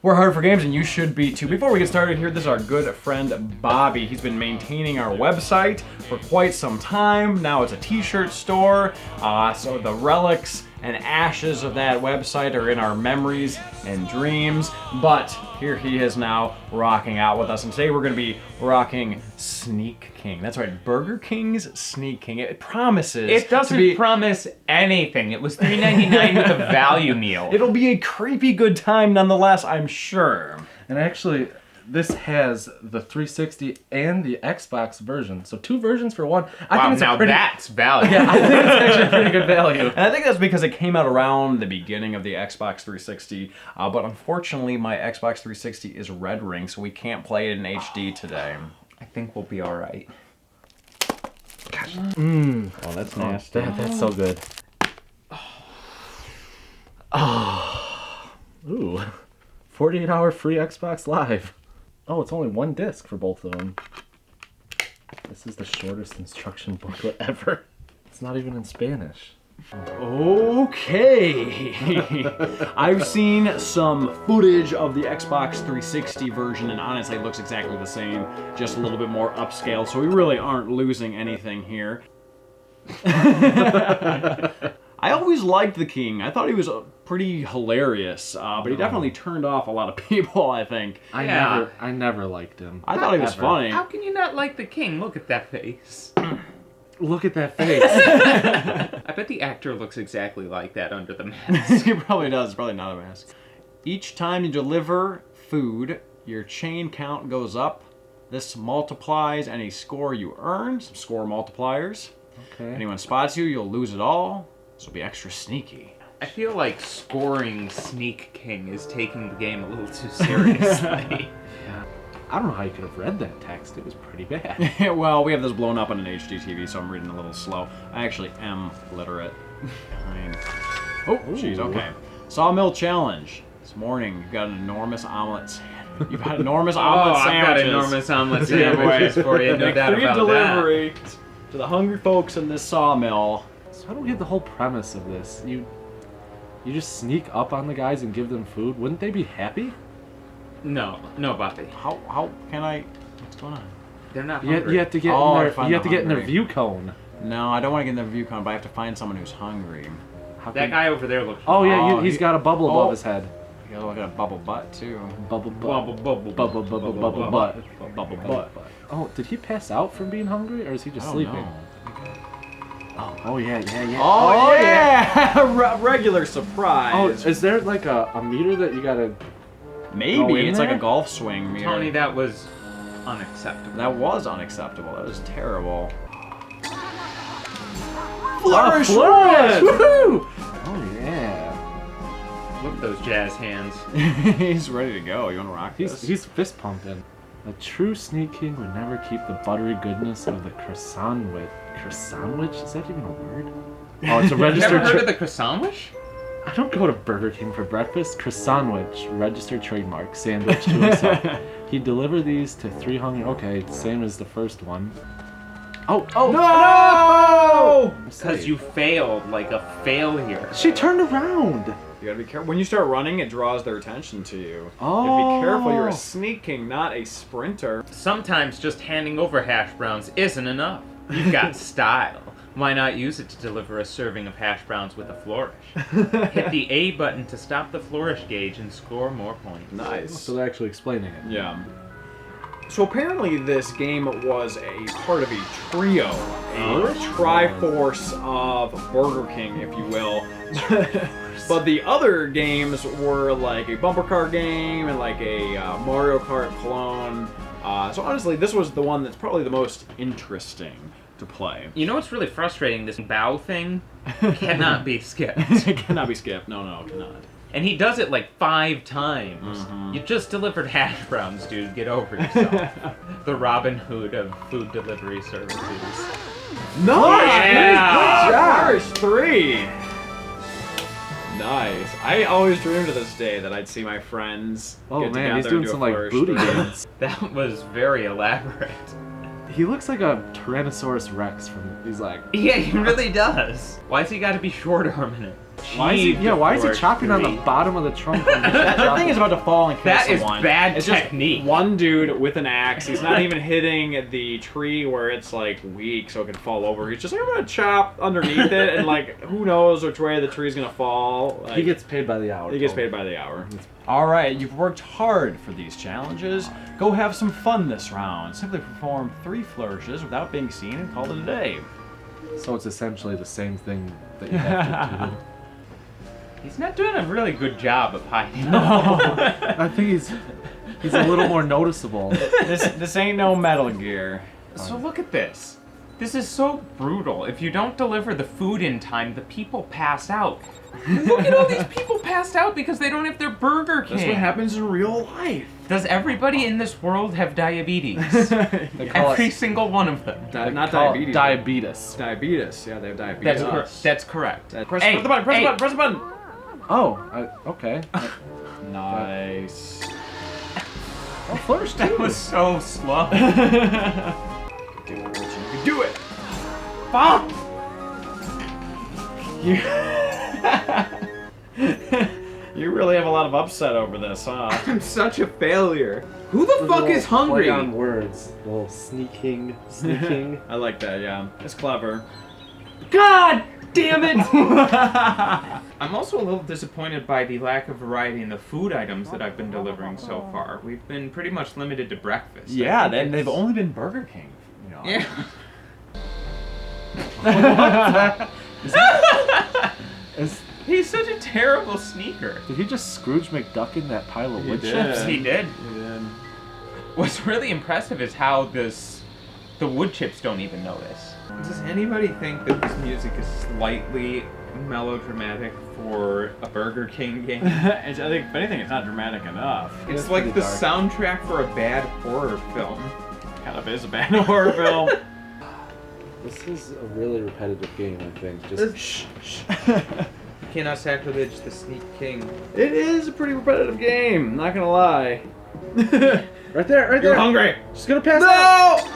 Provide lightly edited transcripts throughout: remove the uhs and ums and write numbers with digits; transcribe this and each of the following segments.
We're hard for games, and you should be too. Before we get started here, this is our good friend Bobby. He's been maintaining our website for quite some time. Now it's a t-shirt store, so the relics and ashes of that website are in our memories and dreams. But here he is now rocking out with us, and today we're going to be rocking Sneak King. That's right, Burger King's Sneak King. It promises. It doesn't promise anything. It was $3.99 with a value meal. It'll be a creepy good time nonetheless, I'm sure. And actually, this has the 360 and the Xbox version. So 2 versions for one. I think it's now a pretty, that's value. Yeah, I think it's actually a pretty good value. And I think that's because it came out around the beginning of the Xbox 360, but unfortunately my Xbox 360 is red ring, so we can't play it in HD today. I think we'll be all right. Oh, that's nasty. That's so good. Oh. Ooh. 48-hour free Xbox Live. Oh, it's only 1 disc for both of them. This is the shortest instruction booklet ever. It's not even in Spanish. Okay. I've seen some footage of the Xbox 360 version, and honestly it looks exactly the same, just a little bit more upscale, so we really aren't losing anything here. I always liked the King. I thought he was pretty hilarious, but he definitely turned off a lot of people, I think. I never liked him. I thought he was funny. How can you not like the King? Look at that face. Look at that face. I bet the actor looks exactly like that under the mask. He probably does. It's probably not a mask. Each time you deliver food, your chain count goes up. This multiplies any score you earn. Some score multipliers. Okay. Anyone spots you, you'll lose it all. So be extra sneaky. I feel like scoring Sneak King is taking the game a little too seriously. I don't know how you could have read that text. It was pretty bad. Well, we have this blown up on an HD TV, so I'm reading a little slow. I actually am literate. Oh, jeez, okay. Sawmill challenge. This morning, you've got an enormous omelet sandwich. You've got enormous omelet sandwiches. I've got enormous omelet sandwiches for you, no doubt about delivery to the hungry folks in this sawmill. So I don't get the whole premise of this. You just sneak up on the guys and give them food. Wouldn't they be happy? No, Bobby. How can I? What's going on? They're not You hungry. have to get in their view cone. No, I don't want to get in their view cone, but I have to find someone who's hungry. That guy over there looks. Oh yeah, he's got a bubble above his head. You gotta look at a bubble butt too. Bubble butt. Bubble butt. Oh, did he pass out from being hungry, or is he just sleeping? Know. Oh yeah. Oh yeah! Regular surprise. Oh, is there like a meter that you gotta? Maybe it's like a golf swing meter. Tony, that was unacceptable. That was unacceptable. That was terrible. Flourish! Flourish! Woohoo! Oh yeah. Look at those jazz hands. He's ready to go. You want to rock this? He's fist pumping. A true Sneak King would never keep the buttery goodness of the croissant wit. Croissant? Is that even a word? Oh, it's a registered. Never heard of the croissant? I don't go to Burger King for breakfast. Croissant, registered trademark, sandwich to himself. He'd deliver these to 3 hungry. Okay, same as the first one. Oh no! Because you failed like a failure. She turned around. You gotta be careful. When you start running, it draws their attention to you. Oh. You gotta be careful. You're a Sneak King, not a sprinter. Sometimes just handing over hash browns isn't enough. You've got style. Why not use it to deliver a serving of hash browns with a Flourish? Hit the A button to stop the Flourish gauge and score more points. Nice. So they're actually explaining it. Yeah. So apparently this game was a part of a trio, a triforce of Burger King, if you will. But the other games were like a bumper car game and like a Mario Kart clone. So honestly, this was the one that's probably the most interesting to play. You know what's really frustrating? This bow thing cannot be skipped. It cannot be skipped. No, it cannot. And he does it like 5 times. You just delivered hash browns, dude. Get over yourself. The Robin Hood of food delivery services. Nice! Yeah! Good job! First 3! Nice. I always dreamed to this day that I'd see my friends get together he's doing and do some a like Flourish booty 3. games. That was very elaborate. He looks like a Tyrannosaurus Rex from. He's like. Yeah, he really does. Why's he got to be short arming it? Why is he for chopping on the free. bottom of the trunk? The thing is about to fall and kill That is someone. bad it's technique. Just one dude with an axe. He's not even hitting the tree where it's like weak, so it can fall over. He's just like, I'm gonna chop underneath it, and like, who knows which way the tree's gonna fall. Like, He gets paid by the hour. He gets paid by the hour. All right, you've worked hard for these challenges. Go have some fun this round. Simply perform 3 flourishes without being seen and call it a day. So it's essentially the same thing that you have to do. He's not doing a really good job of hiding. I think he's a little more noticeable. This ain't no Metal Gear. So look at this. This is so brutal. If you don't deliver the food in time, the people pass out. Look at all these people passed out because they don't have their Burger King. That's what happens in real life. Does everybody in this world have diabetes? They call Every it single one of them. Not call it diabetes. diabetes. Diabetes. Yeah, they have diabetes. That's correct. Press Hey, the button. Press hey. the button. Press the button. Oh, okay. Nice. Oh, Flourish too. That was so slow. Do it, Richie. You can do it. Fuck! You really have a lot of upset over this, huh? I'm such a failure. Who the fuck is hungry? Play on words. A little sneaking. I like that, yeah. It's clever. God damn it! I'm also a little disappointed by the lack of variety in the food items that I've been delivering so far. We've been pretty much limited to breakfast. Yeah, they've only been Burger King. You know. Yeah. Is- He's such a terrible sneaker. Did he just Scrooge McDuck in that pile of wood did. chips? He did. Yeah. What's really impressive is how the wood chips don't even notice. Does anybody think that this music is slightly melodramatic for a Burger King game? I think, if anything, it's not dramatic enough. It's It's like pretty the dark. soundtrack for a bad horror film. Kind of is a bad horror film. This is a really repetitive game, I think. Just Shh. You cannot sacrilege the Sneak King. It is a pretty repetitive game, not gonna lie. right there, right there. You're hungry. Just gonna pass out.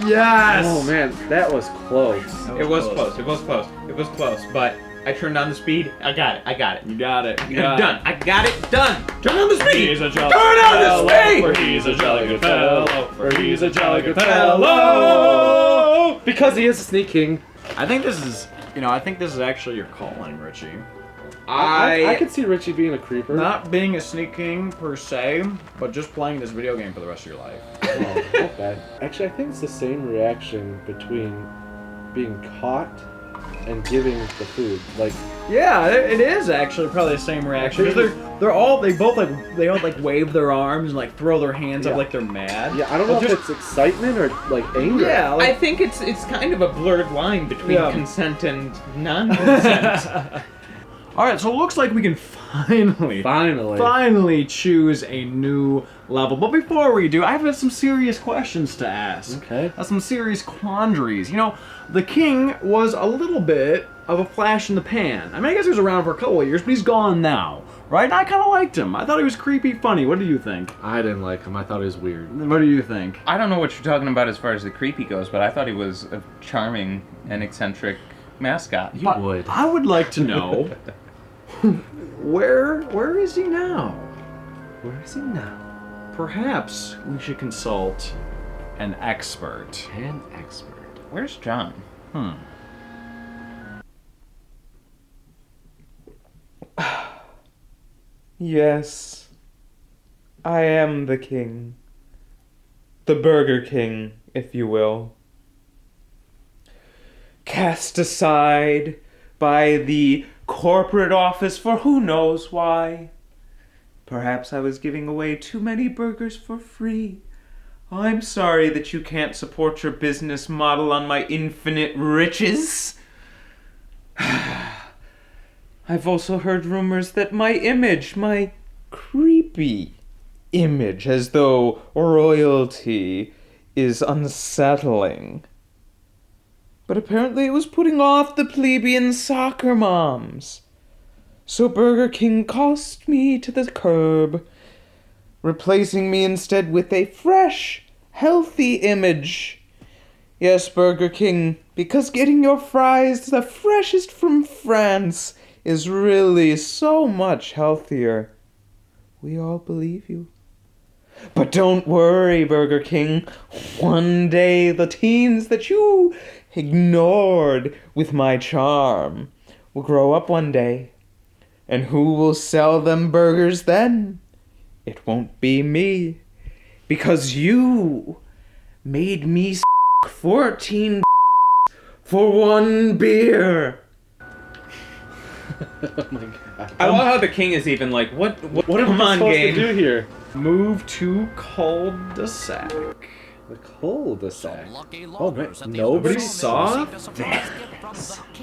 No! Yes! Oh man, that was close. It was close. It was close. It was close. But I turned down the speed. I got it. I got it. You got it. You Done. got it. I got it. Done. Turn on the speed. He's a jolly Turn on the fellow, speed. for he's a jolly good fellow, for he's a jolly good fellow. Because he is a sneak king. I think this is, I think this is actually your calling, Richie. I could see Richie being a creeper. Not being a sneak king per se, but just playing this video game for the rest of your life. Oh, not bad. Actually, I think it's the same reaction between being caught and giving the food. Like, Yeah, it is actually probably the same reaction. Because they all wave their arms and like throw their hands up Yeah. like they're mad. yeah, I don't know But if just- it's excitement or like anger. Yeah, I like, think it's kind of a blurred line between Yeah. consent and non-consent. all right, so it looks like we can finally choose a new level. But before we do, I have some serious questions to ask. Okay. Some serious quandaries. The king was a little bit of a flash in the pan. I mean, I guess he was around for a couple of years, but he's gone now, right? And I kind of liked him. I thought he was creepy, funny. What do you think? I didn't like him. I thought he was weird. What do you think? I don't know what you're talking about as far as the creepy goes, but I thought he was a charming and eccentric mascot. You would. I would like to know where is he now? Where is he now? Perhaps we should consult an expert. An expert. Where's John? Yes, I am the king. The Burger King, if you will. Cast aside by the corporate office for who knows why. Perhaps I was giving away too many burgers for free. I'm sorry that you can't support your business model on my infinite riches. I've also heard rumors that my image, my creepy image, as though royalty is unsettling. But apparently it was putting off the plebeian soccer moms. So Burger King tossed me to the curb, replacing me instead with a fresh, healthy image. Yes, Burger King, because getting your fries the freshest from France is really so much healthier. We all believe you. But don't worry, Burger King. One day the teens that you ignored with my charm will grow up one day. And who will sell them burgers then? It won't be me. Because you made me 14 for one beer. Oh my god. I love how the king is even like, what What am come I on, supposed game. to do here? Move to cul-de-sac. The cul-de-sac. Oh, man. Nobody Nobody saw?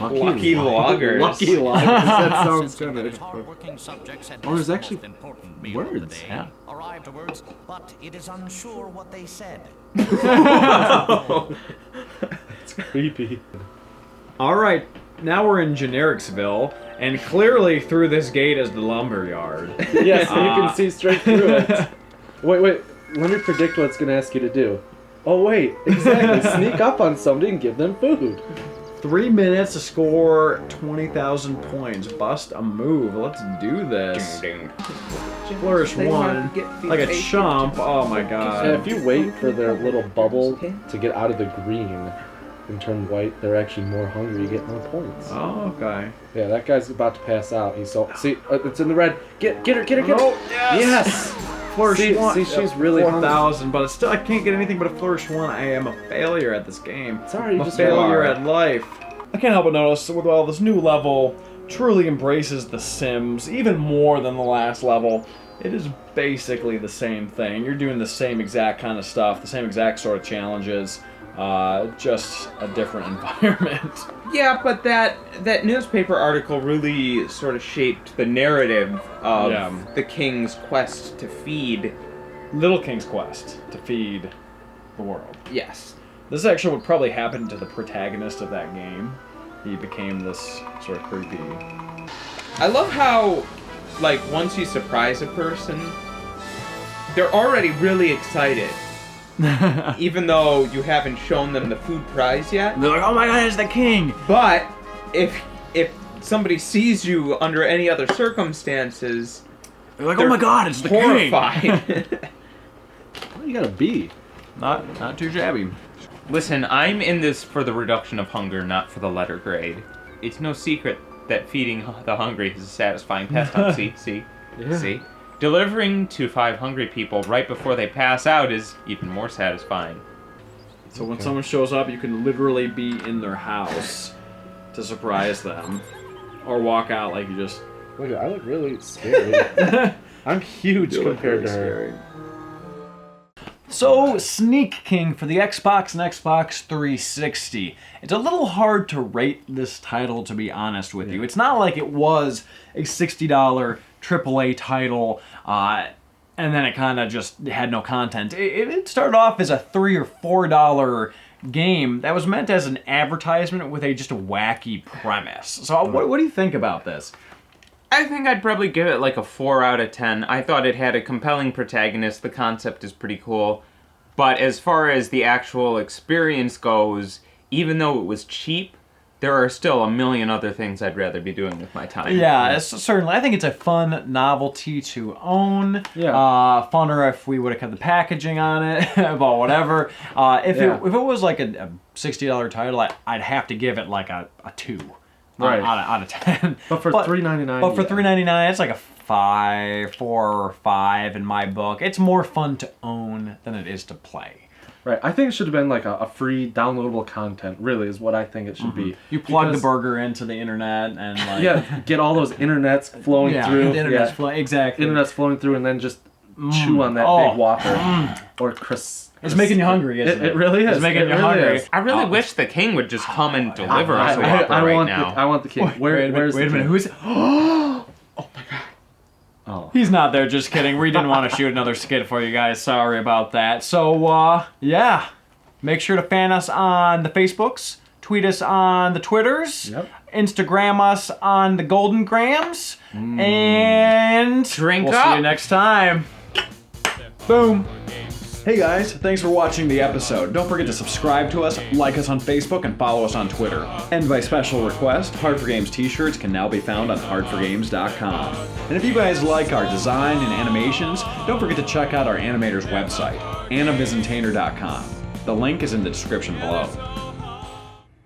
Lucky loggers. Lucky loggers. That sounds kind of... Oh, there's actually words. Yeah. Arrived to words, but it is unsure what they said. It's creepy. All right, now we're in Genericsville, and clearly through this gate is the lumberyard. Yes, you can see straight through it. Wait. Let me predict what it's going to ask you to do. Oh, wait. Exactly. Sneak up on somebody and give them food. 3 minutes to score 20,000 points. Bust a move. Let's do this. Flourish one. Like a chump. Oh my And god. if you wait for their little bubble to get out of the green and turn white, they're actually more hungry. You get more points. Oh, okay. Yeah, that guy's about to pass out. He's so... See, it's in the red. Get her. Oh, yes! Yes! Flourish See, one. she's really 4,000, but it's still, I can't get anything but a flourish one. I am a failure at this game. Sorry, I'm you a just failure are. at life. I can't help but notice with all this new level truly embraces The Sims even more than the last level. It is basically the same thing. You're doing the same exact kind of stuff, the same exact sort of challenges, just a different environment. Yeah, but that newspaper article really sort of shaped the narrative of the king's quest to feed. Little King's quest to feed the world. Yes. This actually would probably happen to the protagonist of that game. He became this sort of creepy... I love how, like, once you surprise a person, they're already really excited. Even though you haven't shown them the food prize yet. They're like, oh my god, it's the king! But if somebody sees you under any other circumstances, They're like, oh my god, it's the horrified. king! Well, you gotta be. Not too shabby. Listen, I'm in this for the reduction of hunger, not for the letter grade. It's no secret that feeding the hungry is a satisfying pastime. See? Yeah. See? Delivering to 5 hungry people right before they pass out is even more satisfying. So when someone shows up, you can literally be in their house to surprise them. Or walk out like you just... Look, I look really scary. I'm huge compared to her. So, Sneak King for the Xbox and Xbox 360. It's a little hard to rate this title, to be honest with you. It's not like it was a $60 AAA title, and then it kind of just had no content. It started off as a $3 or $4 game that was meant as an advertisement with just a wacky premise. So, what do you think about this? I think I'd probably give it like a 4 out of 10. I thought it had a compelling protagonist. The concept is pretty cool. But as far as the actual experience goes, even though it was cheap, there are still a million other things I'd rather be doing with my time. Yeah, certainly. I think it's a fun novelty to own. Yeah. Funner if we would have kept the packaging on it, but whatever. If it was like a $60 title, I'd have to give it like a 2. Right. Out of 10. But for $3.99. But for $3.99, it's like a 4 or 5 in my book. It's more fun to own than it is to play. Right. I think it should have been like a free downloadable content, really, is what I think it should be. You plug the burger into the internet and like... Yeah, get all those internets flowing through. The internet's flowing, exactly. Internet's flowing through and then just chew on that big Whopper. Or It's making you hungry, isn't it? It really is. It's making It you really hungry. is. I really wish the king would just come and deliver us a Whopper right now. I want the king. Where's Wait a the minute, king? who's... Oh. He's not there, just kidding. We didn't want to shoot another skit for you guys. Sorry about that. So, yeah. Make sure to fan us on the Facebooks, tweet us on the Twitters, Instagram us on the Golden Grams, and Drink we'll up. see you next time. Boom. Hey guys, thanks for watching the episode. Don't forget to subscribe to us, like us on Facebook, and follow us on Twitter. And by special request, Hard4Games t-shirts can now be found on hard4games.com. And if you guys like our design and animations, don't forget to check out our Animator's website, annabizentainer.com. The link is in the description below.